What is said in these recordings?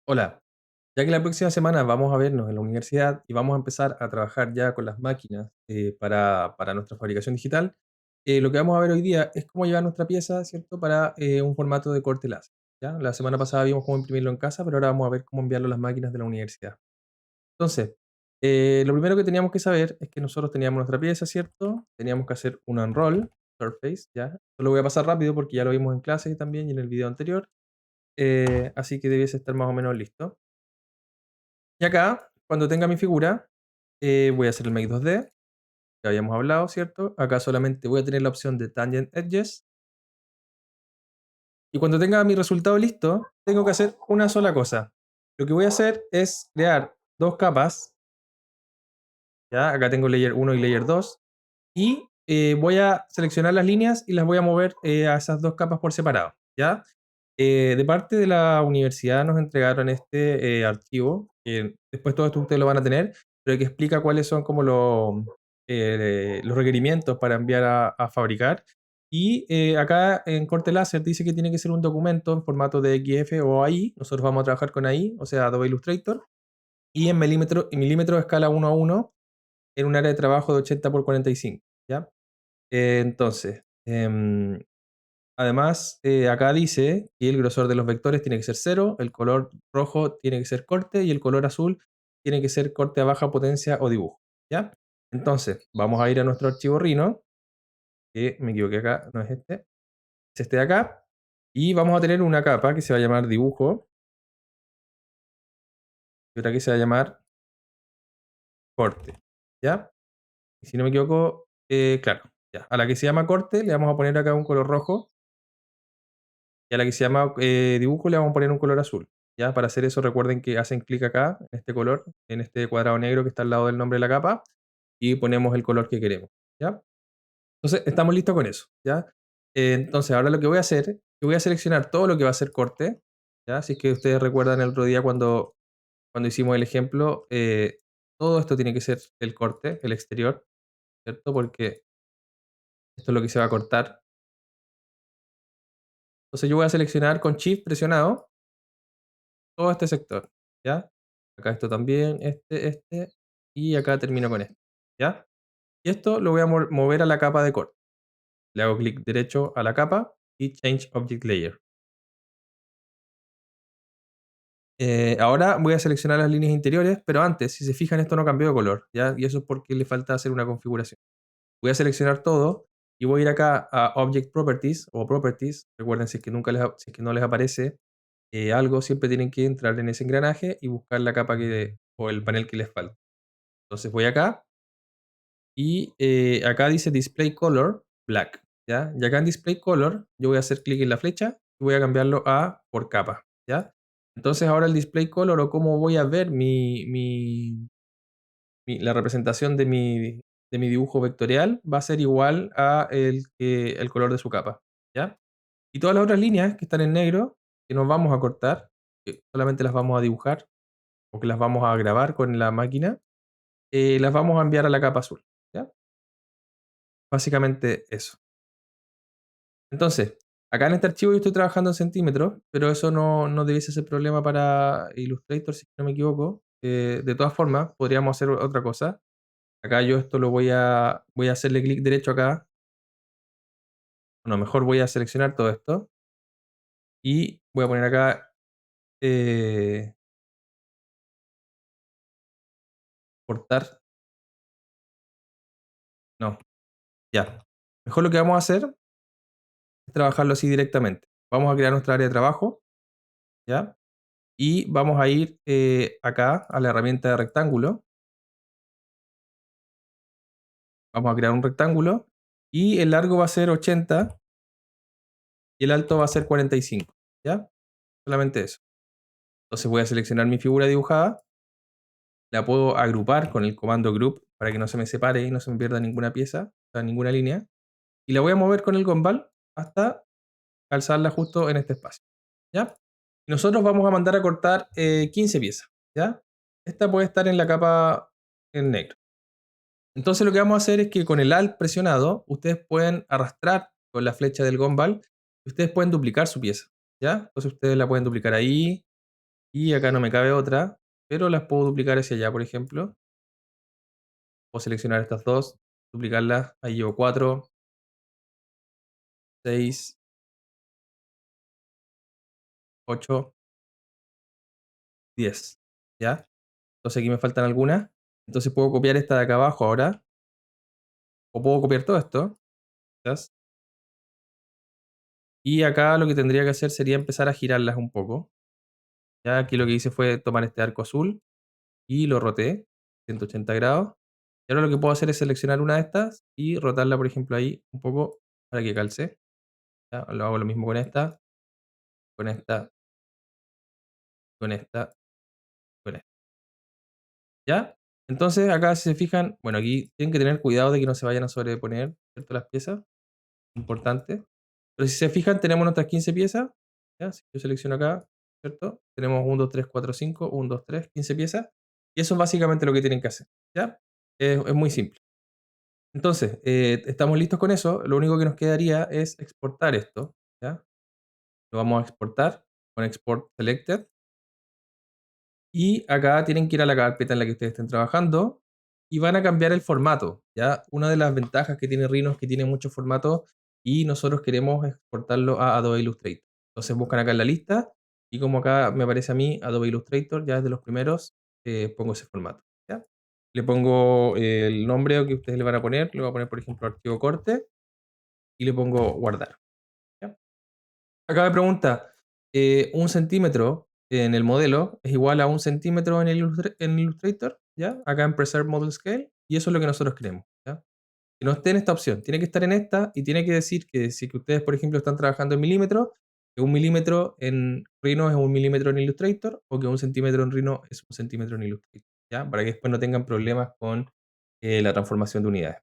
Hola, ya que la próxima semana vamos a vernos en la universidad y vamos a empezar a trabajar ya con las máquinas para nuestra fabricación digital, lo que vamos a ver hoy día es cómo llevar nuestra pieza, ¿cierto?, para un formato de corte láser. ¿Ya? La semana pasada vimos cómo imprimirlo en casa, pero ahora vamos a ver cómo enviarlo a las máquinas de la universidad. Entonces, lo primero que teníamos que saber es que nosotros teníamos nuestra pieza, ¿cierto? Teníamos que hacer un unroll surface, ¿ya? Esto lo voy a pasar rápido porque ya lo vimos en clase también y en el video anterior, así que debiese estar más o menos listo. Y acá, cuando tenga mi figura, voy a hacer el Make 2D, que habíamos hablado, ¿cierto? Acá solamente voy a tener la opción de Tangent Edges. Y cuando tenga mi resultado listo, tengo que hacer una sola cosa. Lo que voy a hacer es crear dos capas, ¿ya? Acá tengo Layer 1 y Layer 2. Y voy a seleccionar las líneas y las voy a mover a esas dos capas por separado, ¿ya? De parte de la universidad nos entregaron este archivo, que después todo esto ustedes lo van a tener, pero que explica cuáles son como los requerimientos para enviar a fabricar. Y acá en corte láser dice que tiene que ser un documento en formato de XF o AI. Nosotros vamos a trabajar con AI, o sea, Adobe Illustrator, y en milímetro de escala 1:1 en un área de trabajo de 80 por 45, ¿ya? Entonces, además, acá dice que el grosor de los vectores tiene que ser cero, el color rojo tiene que ser corte y el color azul tiene que ser corte a baja potencia o dibujo, ¿ya? Entonces, vamos a ir a nuestro archivo Rhino, que me equivoqué acá, no es es este de acá, y vamos a tener una capa que se va a llamar dibujo y otra que se va a llamar corte, ¿ya? Y si no me equivoco, claro, ya. A la que se llama corte le vamos a poner acá un color rojo y a la que se llama dibujo le vamos a poner un color azul. ¿Ya? Para hacer eso recuerden que hacen clic acá, en este color, en este cuadrado negro que está al lado del nombre de la capa, y ponemos el color que queremos. ¿Ya? Entonces estamos listos con eso. ¿Ya? Entonces ahora lo que voy a hacer, es que voy a seleccionar todo lo que va a ser corte. ¿Ya? Así que ustedes recuerdan el otro día cuando hicimos el ejemplo, todo esto tiene que ser el corte, el exterior, ¿cierto? Porque esto es lo que se va a cortar. Entonces yo voy a seleccionar con Shift presionado todo este sector, ¿ya? Acá esto también, y acá termino con esto, ¿ya? Y esto lo voy a mover a la capa de corte. Le hago clic derecho a la capa y Change Object Layer. Ahora voy a seleccionar las líneas interiores, pero antes, si se fijan, esto no cambió de color, ¿ya? Y eso es porque le falta hacer una configuración. Voy a seleccionar todo y voy a ir acá a Object Properties o Properties. Recuerden, si es que, si es que no les aparece algo, siempre tienen que entrar en ese engranaje y buscar la capa o el panel que les falta. Entonces voy acá y acá dice Display Color Black, ¿ya? Y acá en Display Color yo voy a hacer clic en la flecha y voy a cambiarlo a por capa, ¿ya? Entonces ahora el Display Color o cómo voy a ver la representación de mi dibujo vectorial va a ser igual a el color de su capa, ¿ya? Y todas las otras líneas que están en negro, que nos vamos a cortar, que solamente las vamos a dibujar o que las vamos a grabar con la máquina, las vamos a enviar a la capa azul, ¿ya? Básicamente eso. Entonces, acá en este archivo yo estoy trabajando en centímetros, pero eso no debiese ser problema para Illustrator, si no me equivoco. De todas formas, podríamos hacer otra cosa. Acá yo esto voy a hacerle clic derecho acá. Bueno, mejor voy a seleccionar todo esto y voy a poner acá eh, cortar. No, ya. Mejor lo que vamos a hacer es trabajarlo así directamente. Vamos a crear nuestra área de trabajo, ¿ya? Y vamos a ir acá a la herramienta de rectángulo. Vamos a crear un rectángulo y el largo va a ser 80 y el alto va a ser 45, ¿ya? Solamente eso. Entonces voy a seleccionar mi figura dibujada, la puedo agrupar con el comando group para que no se me separe y no se me pierda ninguna pieza, o sea, ninguna línea, y la voy a mover con el gumball hasta calzarla justo en este espacio, ¿ya? Y nosotros vamos a mandar a cortar 15 piezas, ¿ya? Esta puede estar en la capa en negro. Entonces lo que vamos a hacer es que con el Alt presionado, ustedes pueden arrastrar con la flecha del gumball y ustedes pueden duplicar su pieza, ¿ya? Entonces ustedes la pueden duplicar ahí, Y acá no me cabe otra, pero las puedo duplicar hacia allá, por ejemplo. Puedo seleccionar estas dos, duplicarlas. Ahí llevo 4, 6, 8, 10. ¿Ya? Entonces aquí me faltan algunas. Entonces puedo copiar esta de acá abajo ahora. O puedo copiar todo esto. ¿Quizás? Y acá lo que tendría que hacer sería empezar a girarlas un poco. Ya aquí lo que hice fue tomar este arco azul y lo roté 180 grados. Y ahora lo que puedo hacer es seleccionar una de estas y rotarla, por ejemplo, ahí un poco para que calce. ¿Ya? Lo hago lo mismo con esta, con esta, con esta, con esta. ¿Ya? Entonces acá si se fijan, bueno, aquí tienen que tener cuidado de que no se vayan a sobreponer, ¿cierto? Las piezas, importante. Pero si se fijan, tenemos nuestras 15 piezas. ¿Ya? Si yo selecciono acá, ¿cierto? Tenemos 1, 2, 3, 4, 5, 1, 2, 3, 15 piezas. Y eso es básicamente lo que tienen que hacer. ¿Ya? Es muy simple. Entonces, estamos listos con eso. Lo único que nos quedaría es exportar esto. ¿Ya? Lo vamos a exportar con Export Selected. Y acá tienen que ir a la carpeta en la que ustedes estén trabajando y van a cambiar el formato. ¿Ya? Una de las ventajas que tiene Rhino es que tiene muchos formatos y nosotros queremos exportarlo a Adobe Illustrator. Entonces buscan acá en la lista y como acá me aparece a mí Adobe Illustrator, ya es de los primeros, pongo ese formato. ¿Ya? Le pongo el nombre que ustedes le van a poner, le voy a poner por ejemplo archivo corte y le pongo guardar. ¿Ya? Acá me pregunta, ¿un centímetro en el modelo es igual a un centímetro en, en Illustrator? ¿Ya? Acá en Preserve Model Scale, y eso es lo que nosotros queremos. ¿Ya? Que no esté en esta opción, tiene que estar en esta y tiene que decir que si que ustedes, por ejemplo, están trabajando en milímetros, que un milímetro en Rhino es un milímetro en Illustrator o que un centímetro en Rhino es un centímetro en Illustrator. ¿Ya? Para que después no tengan problemas con la transformación de unidades.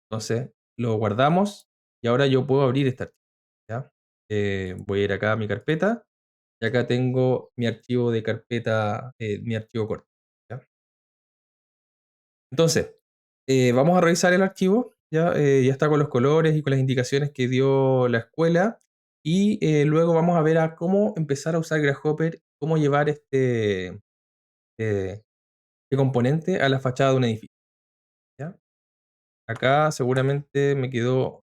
Entonces, lo guardamos y ahora yo puedo abrir este archivo. ¿Ya? Voy a ir acá a mi carpeta y acá tengo mi archivo de carpeta, mi archivo corto. ¿Ya? Entonces, vamos a revisar el archivo. ¿Ya? Ya está con los colores y con las indicaciones que dio la escuela. Y luego vamos a ver a cómo empezar a usar Grasshopper, cómo llevar este componente a la fachada de un edificio. ¿Ya? Acá seguramente me quedó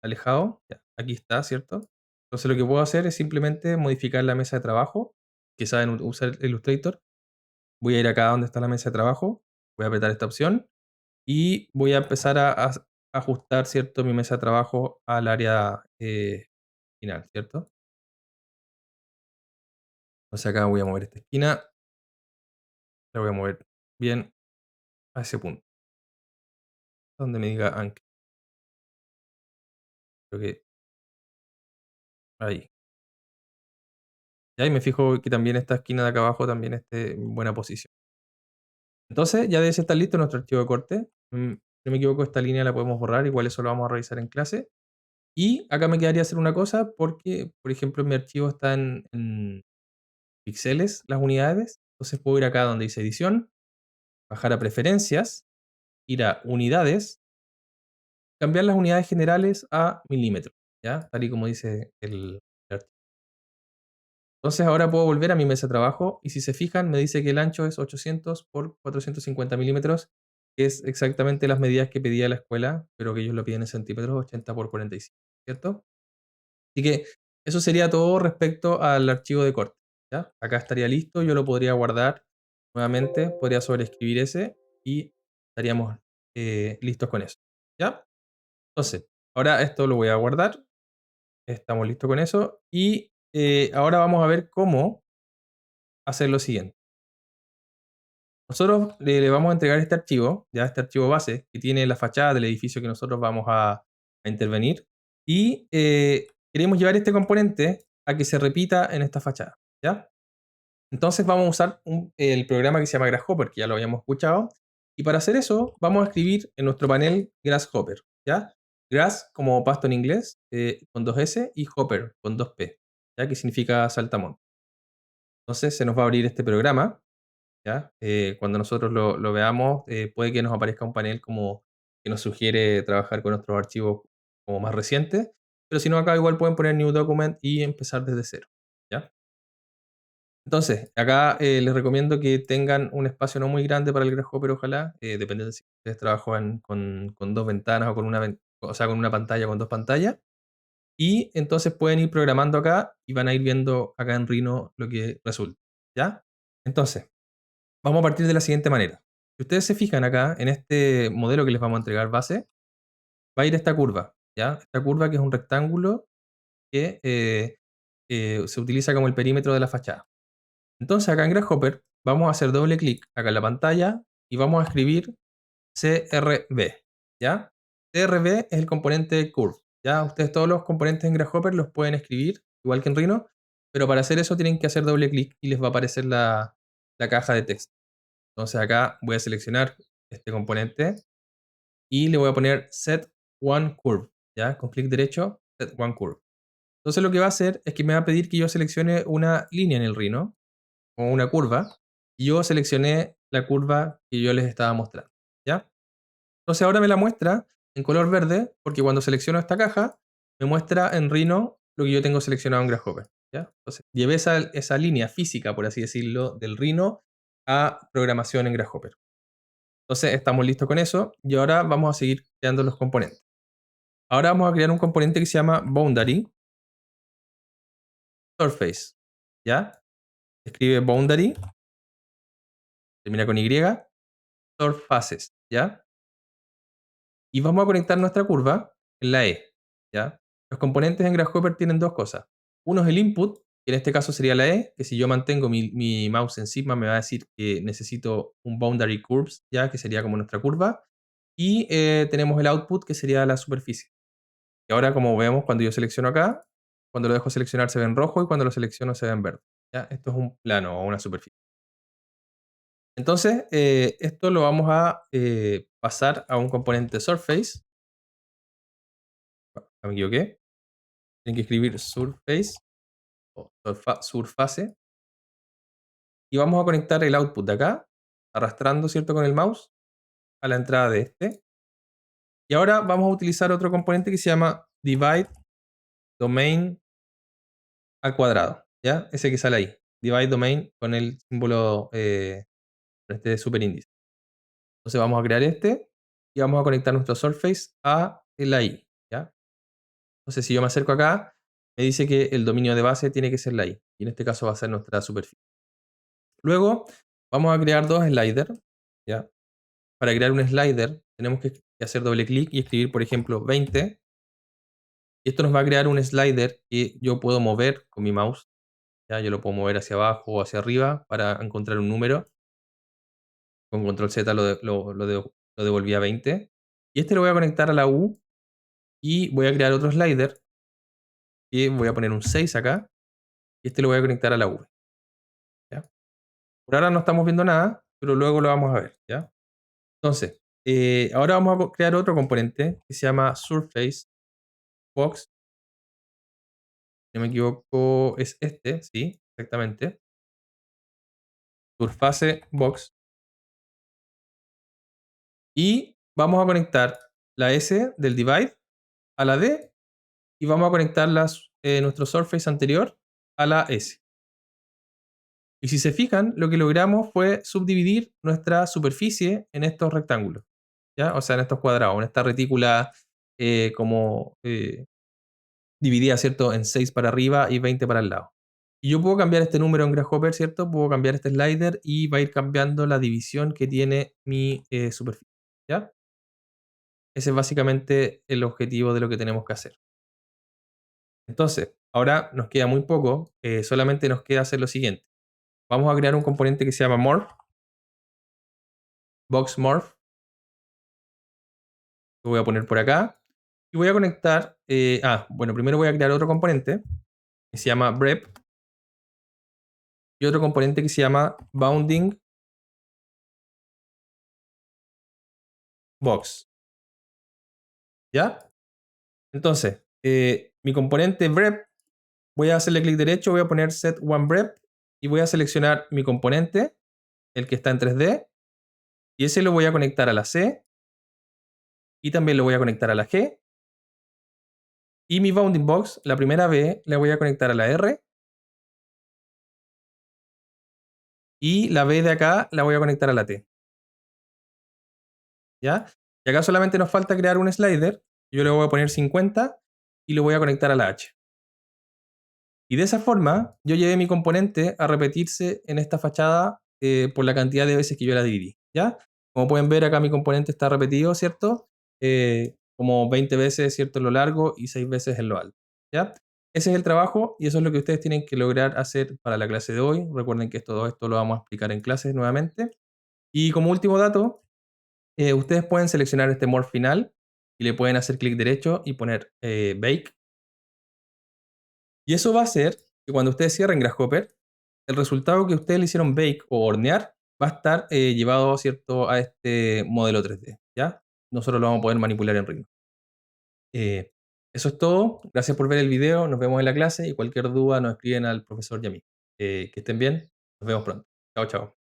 alejado. Ya, aquí está, ¿cierto? Entonces lo que puedo hacer es simplemente modificar la mesa de trabajo, que saben usar Illustrator. Voy a ir acá donde está la mesa de trabajo, voy a apretar esta opción y voy a empezar a ajustar, ¿cierto? Mi mesa de trabajo al área final, ¿cierto? Entonces acá voy a mover esta esquina, la voy a mover bien a ese punto, donde me diga ancla. Creo que ahí. Ya, y me fijo que también esta esquina de acá abajo también esté en buena posición. Entonces, ya debe estar listo nuestro archivo de corte. Si no me equivoco, esta línea la podemos borrar, igual eso lo vamos a revisar en clase. Y acá me quedaría hacer una cosa porque, por ejemplo, en mi archivo está en píxeles las unidades. Entonces puedo ir acá donde dice edición, bajar a preferencias, ir a unidades, cambiar las unidades generales a milímetros, ¿ya? Tal y como dice el archivo. Entonces ahora puedo volver a mi mesa de trabajo y si se fijan me dice que el ancho es 800 por 450 milímetros, que es exactamente las medidas que pedía la escuela, pero que ellos lo piden en centímetros, 80 por 45, ¿cierto? Así que eso sería todo respecto al archivo de corte, ¿ya? Acá estaría listo, yo lo podría guardar nuevamente, podría sobreescribir ese y estaríamos listos con eso, ¿ya? Entonces, ahora esto lo voy a guardar, estamos listos con eso y ahora vamos a ver cómo hacer lo siguiente. Nosotros le vamos a entregar este archivo, ya este archivo base, que tiene la fachada del edificio que nosotros vamos a intervenir, y queremos llevar este componente a que se repita en esta fachada, ¿ya? Entonces vamos a usar el programa que se llama Grasshopper, que ya lo habíamos escuchado, y para hacer eso vamos a escribir en nuestro panel Grasshopper, ¿ya? Grass como pasto en inglés, con dos S, y Hopper con dos P, ¿ya? Que significa saltamontes. Entonces se nos va a abrir este programa. ¿Ya? Cuando nosotros lo veamos, puede que nos aparezca un panel como que nos sugiere trabajar con nuestros archivos como más recientes, pero si no, acá igual pueden poner New Document y empezar desde cero. ¿Ya? Entonces, acá les recomiendo que tengan un espacio no muy grande para el Grasshopper, ojalá. Depende de si ustedes trabajan con dos ventanas o con o sea, con una pantalla, con dos pantallas. Y entonces pueden ir programando acá y van a ir viendo acá en Rhino lo que resulta. ¿Ya? Entonces, vamos a partir de la siguiente manera. Si ustedes se fijan acá en este modelo que les vamos a entregar base, va a ir esta curva. ¿Ya? Esta curva que es un rectángulo que se utiliza como el perímetro de la fachada. Entonces acá en Grasshopper vamos a hacer doble clic acá en la pantalla y vamos a escribir CRB, ¿ya? CRB es el componente curve, ¿ya? Ustedes todos los componentes en Grasshopper los pueden escribir, igual que en Rhino, pero para hacer eso tienen que hacer doble clic y les va a aparecer la caja de texto. Entonces acá voy a seleccionar este componente y le voy a poner set one curve, ¿ya? Con clic derecho, set one curve. Entonces lo que va a hacer es que me va a pedir que yo seleccione una línea en el Rhino o una curva, y yo seleccioné la curva que yo les estaba mostrando, ¿ya? Entonces ahora me la muestra en color verde, porque cuando selecciono esta caja, me muestra en Rhino lo que yo tengo seleccionado en Grasshopper, ¿ya? Entonces llevé esa línea física, por así decirlo, del Rhino a programación en Grasshopper. Entonces estamos listos con eso, y ahora vamos a seguir creando los componentes. Ahora vamos a crear un componente que se llama Boundary Surface, ¿ya? Escribe Boundary, termina con Y, Surfaces, ¿ya? Y vamos a conectar nuestra curva en la E, ¿ya? Los componentes en Grasshopper tienen dos cosas. Uno es el input, que en este caso sería la E, que si yo mantengo mi mouse encima me va a decir que necesito un boundary curves, ¿ya? Que sería como nuestra curva. Y tenemos el output, que sería la superficie. Y ahora, como vemos, cuando yo selecciono acá, cuando lo dejo seleccionar se ve en rojo y cuando lo selecciono se ve en verde, ¿ya? Esto es un plano o una superficie. Entonces, esto lo vamos a pasar a un componente surface. Me equivoqué. Tienen que escribir surface o surface. Y vamos a conectar el output de acá, arrastrando, ¿cierto? Con el mouse a la entrada de este. Y ahora vamos a utilizar otro componente que se llama divide domain al cuadrado, ¿ya? Ese que sale ahí. Divide domain con el símbolo, este superíndice. Entonces vamos a crear este y vamos a conectar nuestro surface a la I, ¿ya? Entonces si yo me acerco acá, me dice que el dominio de base tiene que ser la I. Y en este caso va a ser nuestra superficie. Luego vamos a crear dos sliders, ¿ya? Para crear un slider tenemos que hacer doble clic y escribir, por ejemplo, 20. Y esto nos va a crear un slider que yo puedo mover con mi mouse, ¿ya? Yo lo puedo mover hacia abajo o hacia arriba para encontrar un número. Con control Z lo devolví a 20. Y este lo voy a conectar a la U y voy a crear otro slider y voy a poner un 6 acá. Y este lo voy a conectar a la V, ¿ya? Por ahora no estamos viendo nada, pero luego lo vamos a ver, ¿ya? Entonces, ahora vamos a crear otro componente que se llama Surface Box. Si no me equivoco, es este, sí, exactamente. Surface Box. Y vamos a conectar la S del divide a la D y vamos a conectar nuestro Surface anterior a la S. Y si se fijan, lo que logramos fue subdividir nuestra superficie en estos rectángulos, ¿ya? O sea, en estos cuadrados, en esta retícula como dividida, ¿cierto? En 6 para arriba y 20 para el lado. Y yo puedo cambiar este número en Grasshopper, ¿cierto? Puedo cambiar este slider y va a ir cambiando la división que tiene mi superficie, ¿ya? Ese es básicamente el objetivo de lo que tenemos que hacer. Entonces, ahora nos queda muy poco, solamente nos queda hacer lo siguiente. Vamos a crear un componente que se llama Morph, Box Morph, lo voy a poner por acá, y voy a conectar, bueno, primero voy a crear otro componente que se llama Brep, y otro componente que se llama Bounding Box, ¿ya? Entonces, mi componente Brep, voy a hacerle clic derecho, voy a poner Set One Brep, y voy a seleccionar mi componente, el que está en 3D, y ese lo voy a conectar a la C, y también lo voy a conectar a la G, y mi bounding box, la primera B, la voy a conectar a la R Y la B de acá la voy a conectar a la T. ¿Ya? Y acá solamente nos falta crear un slider. Yo le voy a poner 50 y lo voy a conectar a la H. Y de esa forma, yo llevé mi componente a repetirse en esta fachada por la cantidad de veces que yo la dividí. ¿Ya? Como pueden ver, acá mi componente está repetido, ¿cierto? Como 20 veces, ¿cierto? En lo largo y 6 veces en lo alto. ¿Ya? Ese es el trabajo y eso es lo que ustedes tienen que lograr hacer para la clase de hoy. Recuerden que todo esto lo vamos a explicar en clases nuevamente. Y como último dato, ustedes pueden seleccionar este morph final y le pueden hacer clic derecho y poner bake. Y eso va a hacer que cuando ustedes cierren Grasshopper, el resultado que ustedes le hicieron bake o hornear va a estar llevado, ¿cierto?, a este modelo 3D, ¿ya? Nosotros lo vamos a poder manipular en Rhino. Eso es todo. Gracias por ver el video. Nos vemos en la clase y cualquier duda nos escriben al profesor Yami. Que estén bien. Nos vemos pronto. Chao, chao.